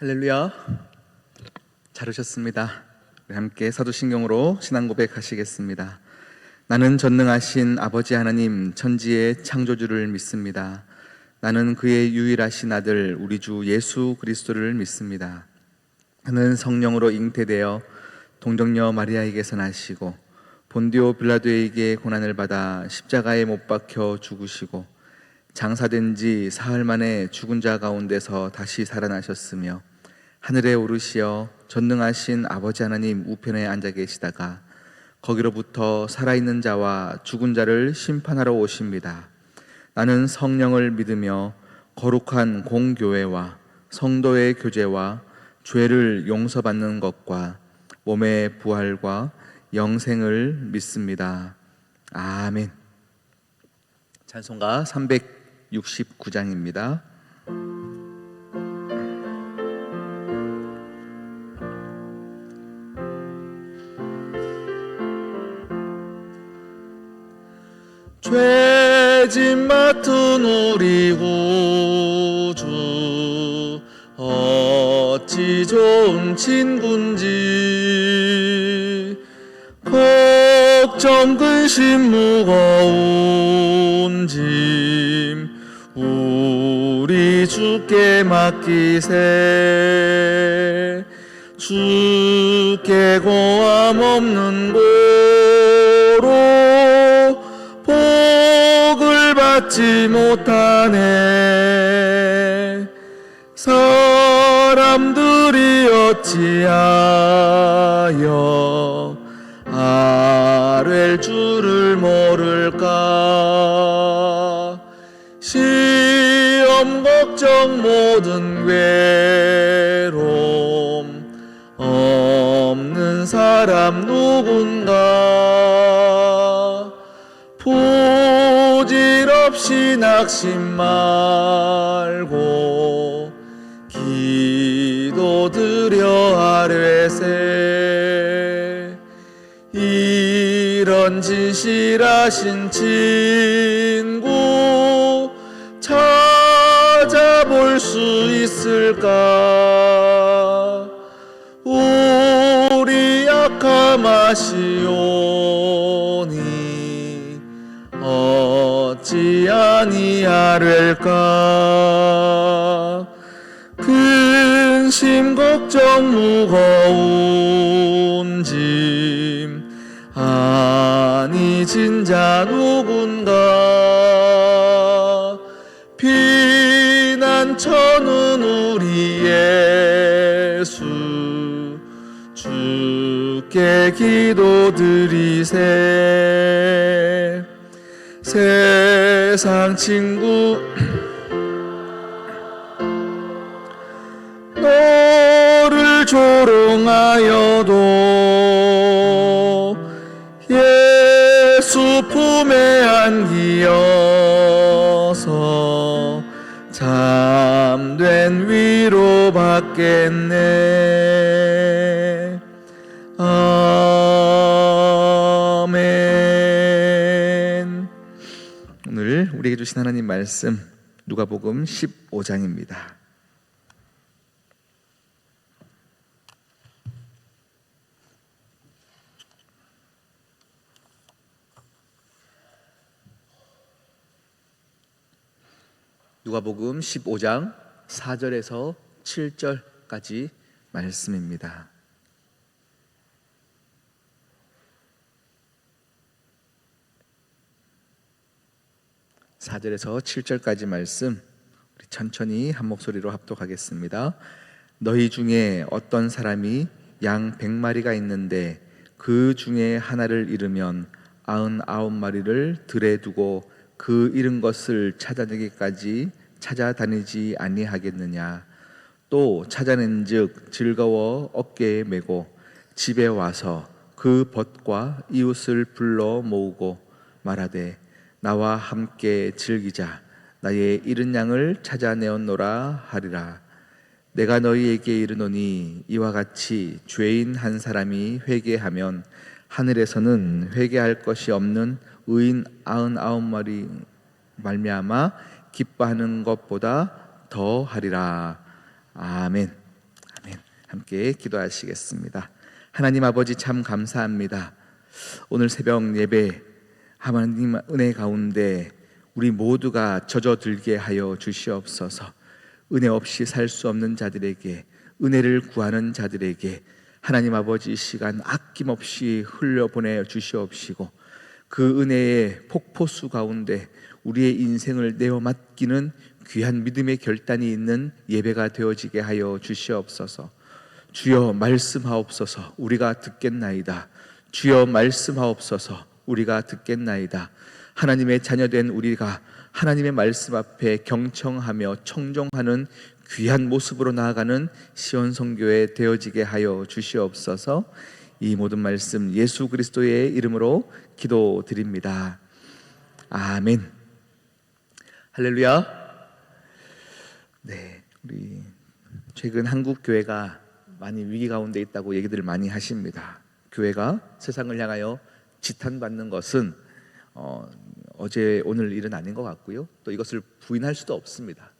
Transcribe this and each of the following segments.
할렐루야. 잘 오셨습니다. 우리 함께 사도신경으로 신앙 고백하시겠습니다. 나는 전능하신 아버지 하나님 천지의 창조주를 믿습니다. 나는 그의 유일하신 아들 우리 주 예수 그리스도를 믿습니다. 그는 성령으로 잉태되어 동정녀 마리아에게서 나시고 본디오 빌라도에게 고난을 받아 십자가에 못 박혀 죽으시고 장사된 지 사흘 만에 죽은 자 가운데서 다시 살아나셨으며 하늘에 오르시어 전능하신 아버지 하나님 우편에 앉아 계시다가 거기로부터 살아있는 자와 죽은 자를 심판하러 오십니다. 나는 성령을 믿으며 거룩한 공교회와 성도의 교제와 죄를 용서받는 것과 몸의 부활과 영생을 믿습니다. 아멘. 찬송가 369장입니다. 죄짐 맡은 우리 구주 어찌 좋은 친군지 걱정 근심 무거운 짐 우리 주께 맡기세. 주께 고함 없는 고로 복을 받지 못하네. 사람들이 어찌하여 아랠 줄을 모를까. 시험 걱정 모든 괴로움 없는 사람 누군가. 부질없이 낙심 말고 기도드려 아뢰세. 이런 진실하신 친구 찾아볼 수 있을까. 우리 약함 아시오니 어찌 아니하릴까. 근심 걱정 무거운 짐 아니 진자 누군가. 피난처는 우리 예수 주께 기도드리세. 세상 친구 너를 조롱하여도 예수 품에 안기어서 참된 위로 받겠네. 아멘. 오늘 우리에게 주신 하나님 말씀 누가복음 15장입니다. 누가복음 15장 4절에서 7절까지 말씀입니다. (4절에서 7절까지) 말씀 우리 천천히 한 목소리로 합독하겠습니다. 너희 중에 어떤 사람이 양 100마리가 있는데 그 중에 하나를 잃으면 99마리를 들에 두고 그 잃은 것을 찾아내기까지 찾아다니지 아니하겠느냐. 또 찾아낸즉 즐거워 어깨에 메고 집에 와서 그 벗과 이웃을 불러 모으고 말하되 나와 함께 즐기자. 나의 잃은 양을 찾아내었노라 하리라. 내가 너희에게 이르노니 이와 같이 죄인 한 사람이 회개하면 하늘에서는 회개할 것이 없는 의인 99마리 말미암아 기뻐하는 것보다 더 하리라. 아멘. 함께 기도하시겠습니다. 하나님 아버지 참 감사합니다. 오늘 새벽 예배 하나님 은혜 가운데 우리 모두가 젖어들게 하여 주시옵소서. 은혜 없이 살 수 없는 자들에게, 은혜를 구하는 자들에게 하나님 아버지 이 시간 아낌없이 흘려보내 주시옵시고, 그 은혜의 폭포수 가운데 우리의 인생을 내어 맡기는 귀한 믿음의 결단이 있는 예배가 되어지게 하여 주시옵소서. 주여 말씀하옵소서. 우리가 듣겠나이다. 주여 말씀하옵소서. 우리가 듣겠나이다. 하나님의 자녀된 우리가 하나님의 말씀 앞에 경청하며 청종하는 귀한 모습으로 나아가는 시온성교회 되어지게 하여 주시옵소서. 이 모든 말씀 예수 그리스도의 이름으로 기도드립니다. 아멘. 할렐루야. 네, 우리 최근 한국 교회가 많이 위기 가운데 있다고 얘기들을 많이 하십니다. 교회가 세상을 향하여 지탄받는 것은 어제 오늘 일은 아닌 것 같고요. 또 이것을 부인할 수도 없습니다.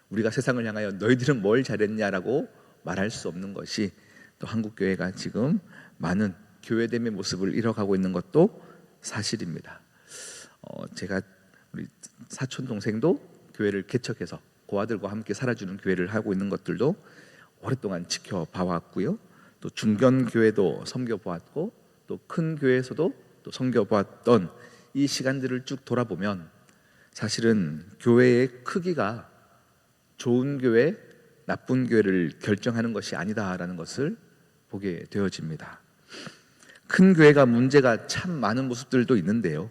우리가 세상을 향하여 너희들은 뭘 잘했냐라고 말할 수 없는 것이, 또 한국 교회가 지금 많은 교회됨의 모습을 잃어가고 있는 것도 사실입니다. 제가 우리 사촌 동생도 교회를 개척해서 고아들과 함께 살아주는 교회를 하고 있는 것들도 오랫동안 지켜봐왔고요. 또 중견 교회도 섬겨보았고, 또 큰 교회에서도 또 섬겨보았던 이 시간들을 쭉 돌아보면 사실은 교회의 크기가 좋은 교회, 나쁜 교회를 결정하는 것이 아니다라는 것을 보게 되어집니다. 큰 교회가 문제가 참 많은 모습들도 있는데요,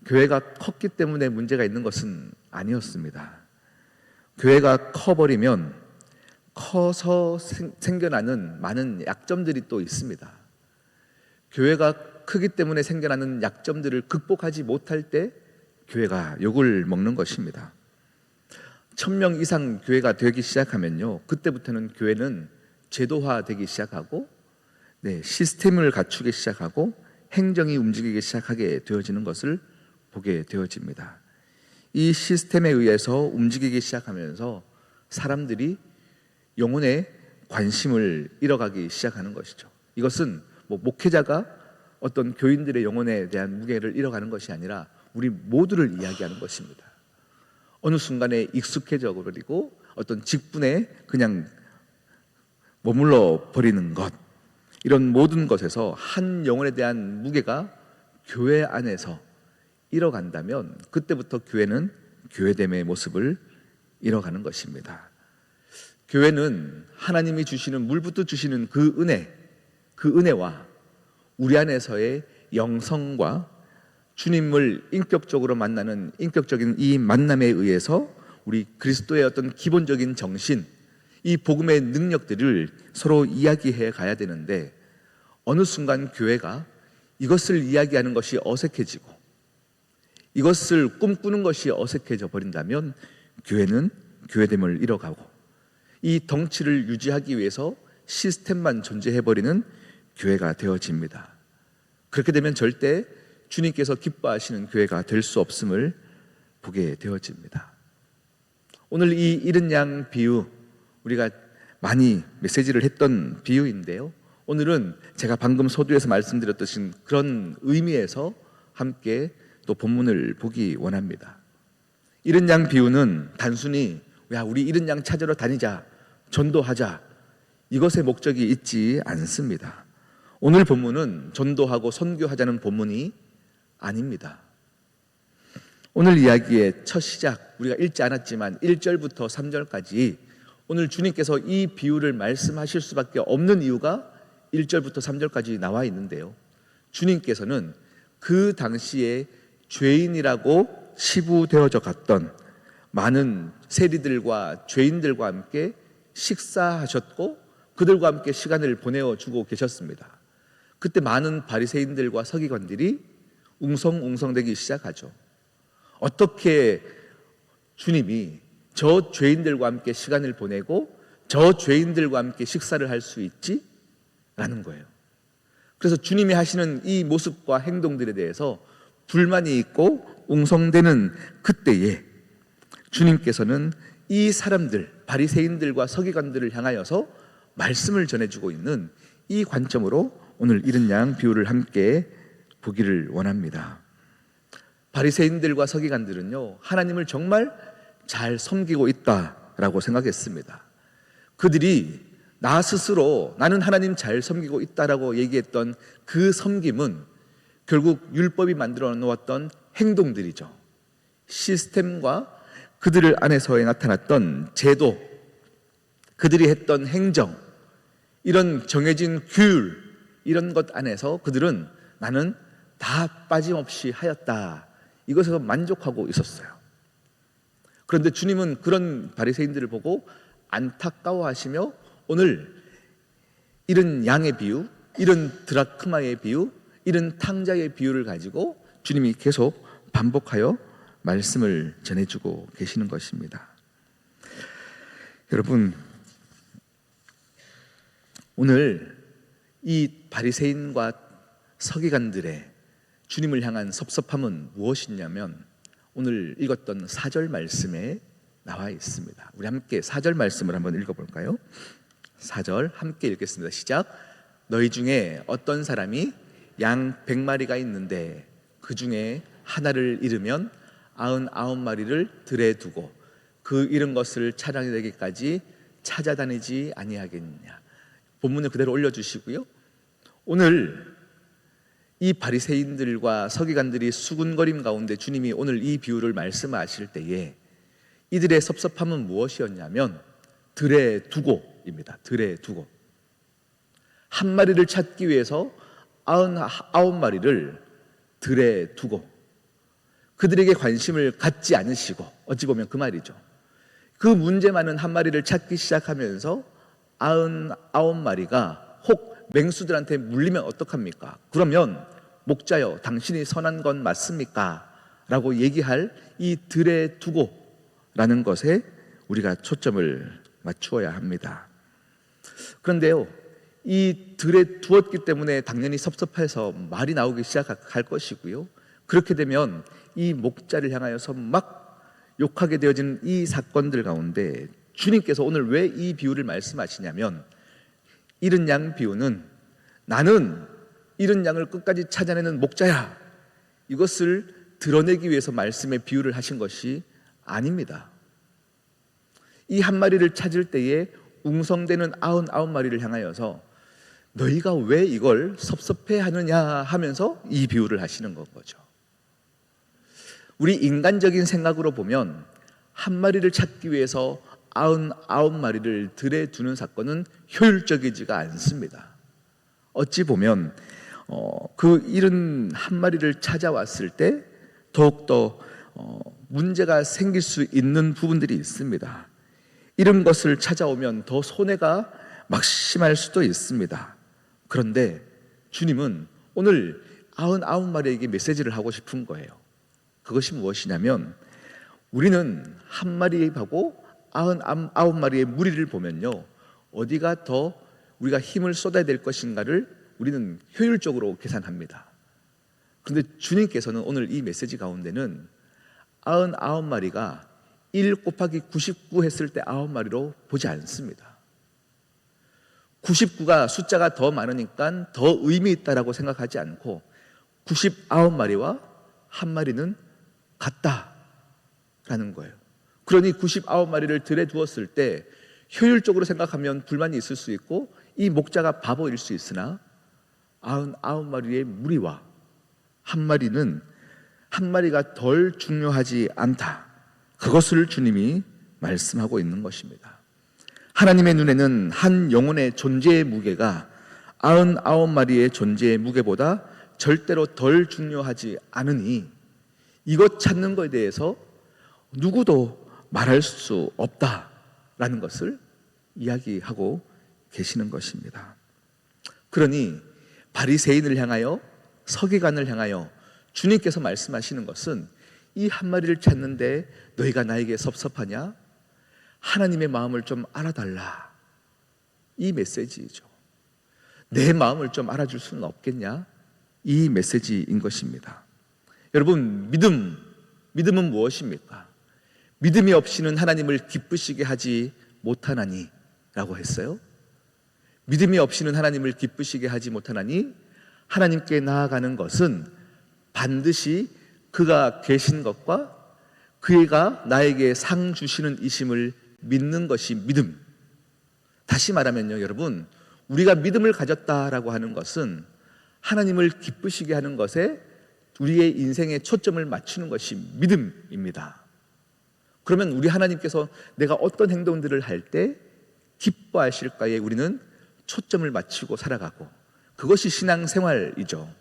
교회가 컸기 때문에 문제가 있는 것은 아니었습니다. 교회가 커버리면 커서 생겨나는 많은 약점들이 또 있습니다. 교회가 크기 때문에 생겨나는 약점들을 극복하지 못할 때 교회가 욕을 먹는 것입니다. 1000명 이상 교회가 되기 시작하면요, 그때부터는 교회는 제도화되기 시작하고, 시스템을 갖추기 시작하고 행정이 움직이기 시작하게 되어지는 것을 보게 되어집니다. 이 시스템에 의해서 움직이기 시작하면서 사람들이 영혼의 관심을 잃어가기 시작하는 것이죠. 이것은 목회자가 어떤 교인들의 영혼에 대한 무게를 잃어가는 것이 아니라 우리 모두를 이야기하는 것입니다. 어느 순간에 익숙해져 버리고 어떤 직분에 그냥 머물러 버리는 것, 이런 모든 것에서 한 영혼에 대한 무게가 교회 안에서 잃어간다면 그때부터 교회는 교회됨의 모습을 잃어가는 것입니다. 교회는 하나님이 주시는, 물부터 주시는 그 은혜와 우리 안에서의 영성과 주님을 인격적으로 만나는 인격적인 이 만남에 의해서 우리 그리스도의 어떤 기본적인 정신, 이 복음의 능력들을 서로 이야기해 가야 되는데, 어느 순간 교회가 이것을 이야기하는 것이 어색해지고 이것을 꿈꾸는 것이 어색해져 버린다면 교회는 교회됨을 잃어가고, 이 덩치를 유지하기 위해서 시스템만 존재해버리는 교회가 되어집니다. 그렇게 되면 절대 주님께서 기뻐하시는 교회가 될 수 없음을 보게 되어집니다. 오늘 이 잃은 양 비유, 우리가 많이 메시지를 했던 비유인데요, 오늘은 제가 방금 서두에서 말씀드렸듯이 그런 의미에서 함께 또 본문을 보기 원합니다. 잃은 양 비유는 단순히 우리 잃은 양 찾으러 다니자, 전도하자, 이것의 목적이 있지 않습니다. 오늘 본문은 전도하고 선교하자는 본문이 아닙니다. 오늘 이야기의 첫 시작, 우리가 읽지 않았지만 1절부터 3절까지 오늘 주님께서 이 비유를 말씀하실 수밖에 없는 이유가 1절부터 3절까지 나와 있는데요, 주님께서는 그 당시에 죄인이라고 치부되어져 갔던 많은 세리들과 죄인들과 함께 식사하셨고 그들과 함께 시간을 보내주고 계셨습니다. 그때 많은 바리새인들과 서기관들이 웅성웅성되기 시작하죠. 어떻게 주님이 저 죄인들과 함께 시간을 보내고 저 죄인들과 함께 식사를 할 수 있지? 라는 거예요. 그래서 주님이 하시는 이 모습과 행동들에 대해서 불만이 있고 웅성대는 그때에 주님께서는 이 사람들, 바리새인들과 서기관들을 향하여서 말씀을 전해주고 있는 이 관점으로 오늘 이른 양 비유를 함께 보기를 원합니다. 바리새인들과 서기관들은요, 하나님을 정말 잘 섬기고 있다라고 생각했습니다. 그들이 나 스스로 나는 하나님 잘 섬기고 있다라고 얘기했던 그 섬김은 결국 율법이 만들어 놓았던 행동들이죠. 시스템과 그들을 안에서에 나타났던 제도, 그들이 했던 행정, 이런 정해진 규율, 이런 것 안에서 그들은 나는 다 빠짐없이 하였다, 이것에서 만족하고 있었어요. 그런데 주님은 그런 바리새인들을 보고 안타까워하시며 오늘 이런 양의 비유, 이런 드라크마의 비유, 이런 탕자의 비유를 가지고 주님이 계속 반복하여 말씀을 전해주고 계시는 것입니다. 여러분, 오늘 이 바리새인과 서기관들의 주님을 향한 섭섭함은 무엇이냐면 오늘 읽었던 4절 말씀에 나와 있습니다. 우리 함께 4절 말씀을 한번 읽어볼까요? 4절 함께 읽겠습니다. 시작. 너희 중에 어떤 사람이 양 100마리가 있는데 그 중에 하나를 잃으면 99마리를 들에 두고 그 잃은 것을 찾아내기까지 찾아다니지 아니하겠느냐. 본문을 그대로 올려주시고요. 오늘 이 바리새인들과 서기관들이 수군거림 가운데 주님이 오늘 이 비유를 말씀하실 때에 이들의 섭섭함은 무엇이었냐면 들에 두고입니다. 들에 두고 한 마리를 찾기 위해서 99마리를 들에 두고 그들에게 관심을 갖지 않으시고, 어찌 보면 그 말이죠. 그 문제 많은 한 마리를 찾기 시작하면서 99마리가 혹 맹수들한테 물리면 어떡합니까? 그러면 목자여 당신이 선한 건 맞습니까? 라고 얘기할 이 들에 두고 라는 것에 우리가 초점을 맞추어야 합니다. 그런데요, 이 들에 두었기 때문에 당연히 섭섭해서 말이 나오기 시작할 것이고요, 그렇게 되면 이 목자를 향하여서 막 욕하게 되어진 이 사건들 가운데 주님께서 오늘 왜 이 비유를 말씀하시냐면 잃은 양 비유는 나는 잃은 양을 끝까지 찾아내는 목자야, 이것을 드러내기 위해서 말씀의 비유를 하신 것이 아닙니다. 이 한 마리를 찾을 때에 웅성대는 99마리를 향하여서 너희가 왜 이걸 섭섭해 하느냐 하면서 이 비유를 하시는 거죠. 우리 인간적인 생각으로 보면 한 마리를 찾기 위해서 99마리를 들에 두는 사건은 효율적이지가 않습니다. 어찌 보면 그 잃은 한 마리를 찾아왔을 때 더욱더 문제가 생길 수 있는 부분들이 있습니다. 잃은 것을 찾아오면 더 손해가 막심할 수도 있습니다. 그런데 주님은 오늘 99마리에게 메시지를 하고 싶은 거예요. 그것이 무엇이냐면 우리는 한 마리하고 99마리의 무리를 보면요, 어디가 더 우리가 힘을 쏟아야 될 것인가를 우리는 효율적으로 계산합니다. 그런데 주님께서는 오늘 이 메시지 가운데는 99마리가 1 곱하기 99 했을 때 9마리로 보지 않습니다. 99가 숫자가 더 많으니까 더 의미 있다라고 생각하지 않고 99마리와 한 마리는 같다라는 거예요. 그러니 99마리를 들에 두었을 때 효율적으로 생각하면 불만이 있을 수 있고 이 목자가 바보일 수 있으나 99마리의 무리와 한 마리가 덜 중요하지 않다, 그것을 주님이 말씀하고 있는 것입니다. 하나님의 눈에는 한 영혼의 존재의 무게가 99마리의 존재의 무게보다 절대로 덜 중요하지 않으니 이것 찾는 것에 대해서 누구도 말할 수 없다라는 것을 이야기하고 계시는 것입니다. 그러니 바리새인을 향하여, 서기관을 향하여 주님께서 말씀하시는 것은 이 한 마리를 찾는데 너희가 나에게 섭섭하냐? 하나님의 마음을 좀 알아달라, 이 메시지이죠. 내 마음을 좀 알아줄 수는 없겠냐? 이 메시지인 것입니다. 여러분, 믿음은 무엇입니까? 믿음이 없이는 하나님을 기쁘시게 하지 못하나니 라고 했어요. 믿음이 없이는 하나님을 기쁘시게 하지 못하나니 하나님께 나아가는 것은 반드시 그가 계신 것과 그가 나에게 상 주시는 이심을 믿는 것이 믿음. 다시 말하면요, 여러분, 우리가 믿음을 가졌다라고 하는 것은 하나님을 기쁘시게 하는 것에 우리의 인생의 초점을 맞추는 것이 믿음입니다. 그러면 우리 하나님께서 내가 어떤 행동들을 할 때 기뻐하실까에 우리는 초점을 맞추고 살아가고, 그것이 신앙생활이죠.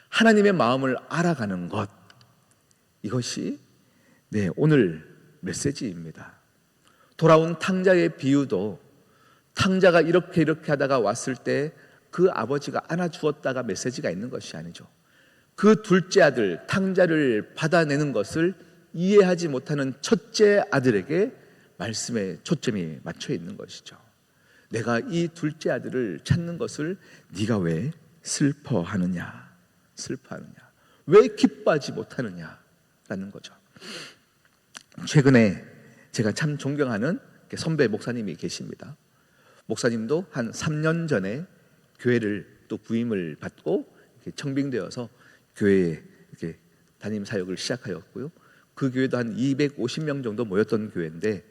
하나님의 마음을 알아가는 것, 이것이 오늘 메시지입니다. 돌아온 탕자의 비유도 탕자가 이렇게 하다가 왔을 때 그 아버지가 안아주었다가 메시지가 있는 것이 아니죠. 그 둘째 아들 탕자를 받아내는 것을 이해하지 못하는 첫째 아들에게 말씀의 초점이 맞춰 있는 것이죠. 내가 이 둘째 아들을 찾는 것을 네가 왜 슬퍼하느냐, 왜 기뻐하지 못하느냐라는 거죠. 최근에 제가 참 존경하는 선배 목사님이 계십니다. 목사님도 한 3년 전에 교회를 또 부임을 받고 청빙되어서 교회에 이렇게 담임 사역을 시작하였고요. 그 교회도 한 250명 정도 모였던 교회인데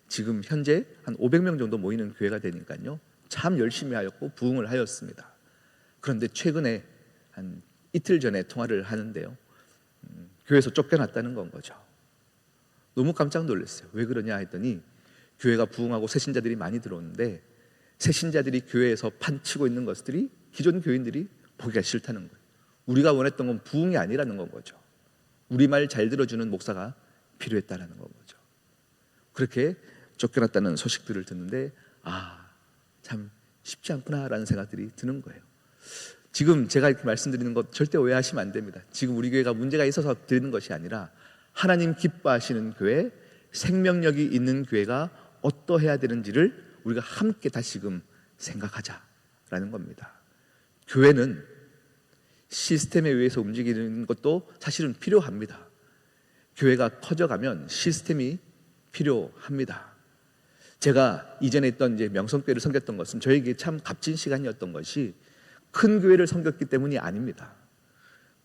지금 현재 한 500명 정도 모이는 교회가 되니까요, 참 열심히 하였고 부흥을 하였습니다. 그런데 최근에 한 이틀 전에 통화를 하는데요, 교회에서 쫓겨났다는 건 거죠. 너무 깜짝 놀랐어요. 왜 그러냐 했더니 교회가 부흥하고 새신자들이 많이 들어오는데 새신자들이 교회에서 판치고 있는 것들이 기존 교인들이 보기가 싫다는 거예요. 우리가 원했던 건 부흥이 아니라는 건 거죠. 우리 말 잘 들어주는 목사가 필요했다라는 건 거죠. 그렇게 쫓겨났다는 소식들을 듣는데 참 쉽지 않구나라는 생각들이 드는 거예요. 지금 제가 이렇게 말씀드리는 것 절대 오해하시면 안 됩니다. 지금 우리 교회가 문제가 있어서 드리는 것이 아니라 하나님 기뻐하시는 교회, 생명력이 있는 교회가 어떠해야 되는지를 우리가 함께 다시금 생각하자라는 겁니다. 교회는 시스템에 의해서 움직이는 것도 사실은 필요합니다. 교회가 커져가면 시스템이 필요합니다. 제가 이전에 있던 명성교회를 섬겼던 것은 저에게 참 값진 시간이었던 것이 큰 교회를 섬겼기 때문이 아닙니다.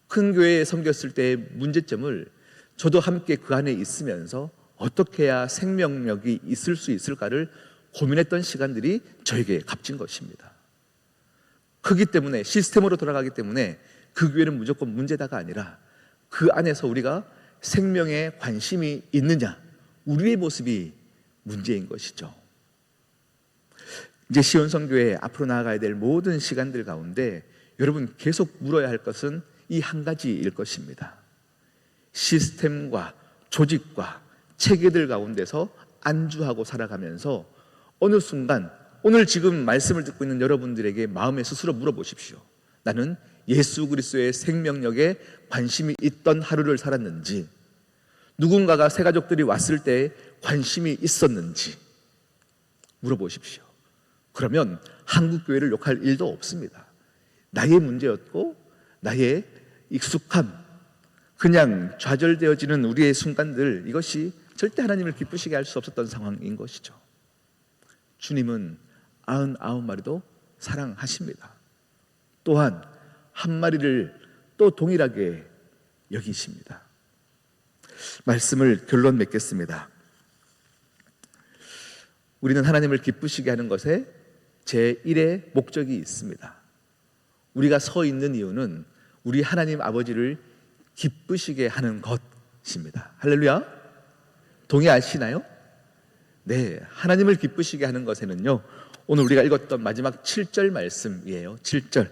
큰 교회에 섬겼을 때의 문제점을 저도 함께 그 안에 있으면서 어떻게 해야 생명력이 있을 수 있을까를 고민했던 시간들이 저에게 값진 것입니다. 크기 때문에, 시스템으로 돌아가기 때문에 그 교회는 무조건 문제다가 아니라 그 안에서 우리가 생명에 관심이 있느냐, 우리의 모습이 문제인 것이죠. 이제 시온성교회 앞으로 나아가야 될 모든 시간들 가운데 여러분 계속 물어야 할 것은 이 한 가지일 것입니다. 시스템과 조직과 체계들 가운데서 안주하고 살아가면서 어느 순간 오늘 지금 말씀을 듣고 있는 여러분들에게 마음에 스스로 물어보십시오. 나는 예수 그리스도의 생명력에 관심이 있던 하루를 살았는지, 누군가가 새 가족들이 왔을 때 관심이 있었는지 물어보십시오. 그러면 한국교회를 욕할 일도 없습니다. 나의 문제였고 나의 익숙함, 그냥 좌절되어지는 우리의 순간들, 이것이 절대 하나님을 기쁘시게 할 수 없었던 상황인 것이죠. 주님은 99마리도 사랑하십니다. 또한 한 마리를 또 동일하게 여기십니다. 말씀을 결론 맺겠습니다. 우리는 하나님을 기쁘시게 하는 것에 제1의 목적이 있습니다. 우리가 서 있는 이유는 우리 하나님 아버지를 기쁘시게 하는 것입니다. 할렐루야. 동의하시나요? 네, 하나님을 기쁘시게 하는 것에는요, 오늘 우리가 읽었던 마지막 7절 말씀이에요. 7절.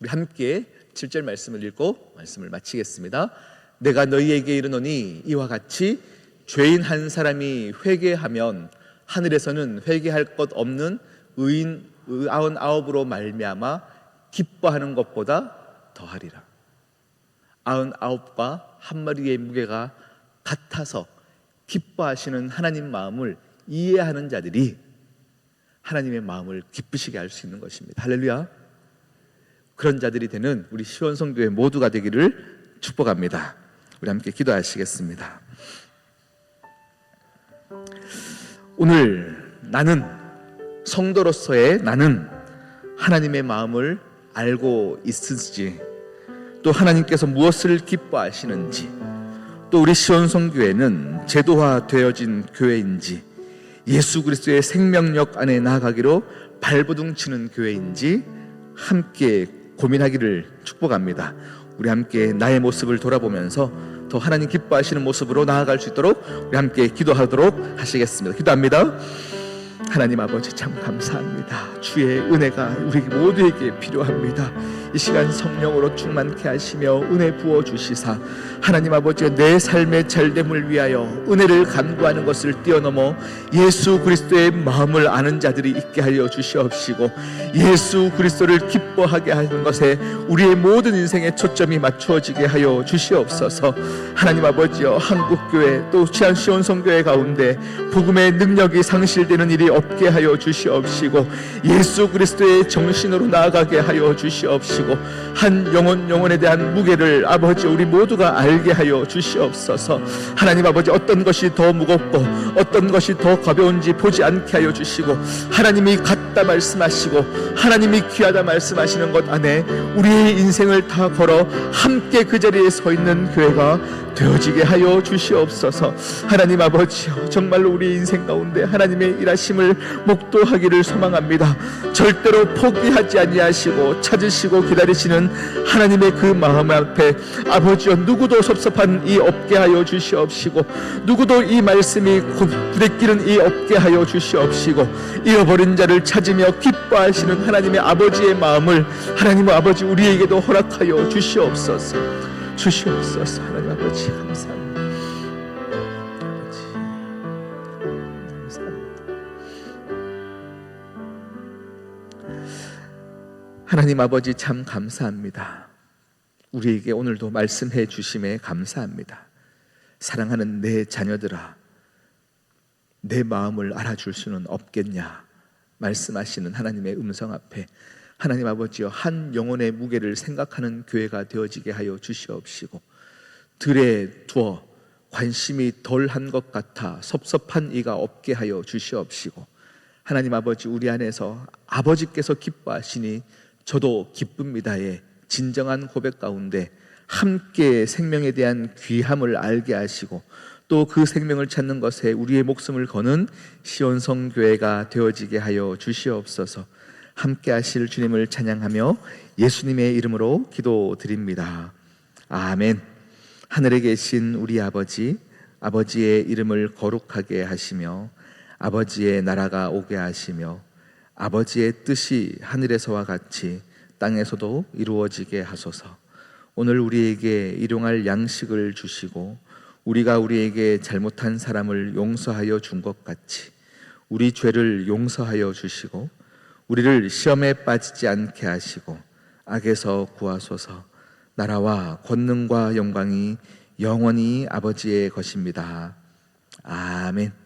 우리 함께 7절 말씀을 읽고 말씀을 마치겠습니다. 내가 너희에게 이르노니 이와 같이 죄인 한 사람이 회개하면 하늘에서는 회개할 것 없는 의인 99으로 말미암아 기뻐하는 것보다 더하리라. 99과 한 마리의 무게가 같아서 기뻐하시는 하나님 마음을 이해하는 자들이 하나님의 마음을 기쁘시게 할 수 있는 것입니다. 할렐루야. 그런 자들이 되는 우리 시원성교회 모두가 되기를 축복합니다. 우리 함께 기도하시겠습니다. 오늘 나는 성도로서의 나는 하나님의 마음을 알고 있을지, 또 하나님께서 무엇을 기뻐하시는지, 또 우리 시온성교회는 제도화되어진 교회인지, 예수 그리스도의 생명력 안에 나아가기로 발버둥치는 교회인지 함께 고민하기를 축복합니다. 우리 함께 나의 모습을 돌아보면서 더 하나님 기뻐하시는 모습으로 나아갈 수 있도록 우리 함께 기도하도록 하시겠습니다. 기도합니다. 하나님 아버지, 참 감사합니다. 주의 은혜가 우리 모두에게 필요합니다. 이 시간 성령으로 충만케 하시며 은혜 부어주시사 하나님 아버지, 내 삶의 잘됨을 위하여 은혜를 간구하는 것을 뛰어넘어 예수 그리스도의 마음을 아는 자들이 있게 하여 주시옵시고, 예수 그리스도를 기뻐하게 하는 것에 우리의 모든 인생의 초점이 맞추어지게 하여 주시옵소서. 하나님 아버지여, 한국교회 또 시온성교회 가운데 복음의 능력이 상실되는 일이 없게 하여 주시옵시고, 예수 그리스도의 정신으로 나아가게 하여 주시옵시고, 한 영혼에 대한 무게를 아버지 우리 모두가 알게 하여 주시옵소서. 하나님 아버지, 어떤 것이 더 무겁고 어떤 것이 더 가벼운지 보지 않게 하여 주시고, 하나님이 같다 말씀하시고 하나님이 귀하다 말씀하시는 것 안에 우리의 인생을 다 걸어 함께 그 자리에 서 있는 교회가 되어지게 하여 주시옵소서. 하나님 아버지여, 정말로 우리 인생 가운데 하나님의 일하심을 목도하기를 소망합니다. 절대로 포기하지 아니하시고 찾으시고 기다리시는 하나님의 그 마음 앞에 아버지여, 누구도 섭섭한 이 없게 하여 주시옵시고, 누구도 이 말씀이 부대끼는 이 없게 하여 주시옵시고, 잃어버린 자를 찾으며 기뻐하시는 하나님의 아버지의 마음을 하나님 아버지 우리에게도 허락하여 주시옵소서. 주시옵소서. 하나님 아버지 감사합니다. 아버지 감사합니다. 하나님 아버지 참 감사합니다. 우리에게 오늘도 말씀해 주심에 감사합니다. 사랑하는 내 자녀들아, 내 마음을 알아줄 수는 없겠냐 말씀하시는 하나님의 음성 앞에 하나님 아버지여, 한 영혼의 무게를 생각하는 교회가 되어지게 하여 주시옵시고, 들에 두어 관심이 덜한 것 같아 섭섭한 이가 없게 하여 주시옵시고, 하나님 아버지 우리 안에서 아버지께서 기뻐하시니 저도 기쁩니다의 진정한 고백 가운데 함께 생명에 대한 귀함을 알게 하시고, 또 그 생명을 찾는 것에 우리의 목숨을 거는 시온성교회가 되어지게 하여 주시옵소서. 함께 하실 주님을 찬양하며 예수님의 이름으로 기도드립니다. 아멘. 하늘에 계신 우리 아버지, 아버지의 이름을 거룩하게 하시며 아버지의 나라가 오게 하시며 아버지의 뜻이 하늘에서와 같이 땅에서도 이루어지게 하소서. 오늘 우리에게 일용할 양식을 주시고, 우리가 우리에게 잘못한 사람을 용서하여 준 것 같이 우리 죄를 용서하여 주시고, 우리를 시험에 빠지지 않게 하시고 악에서 구하소서. 나라와 권능과 영광이 영원히 아버지의 것입니다. 아멘.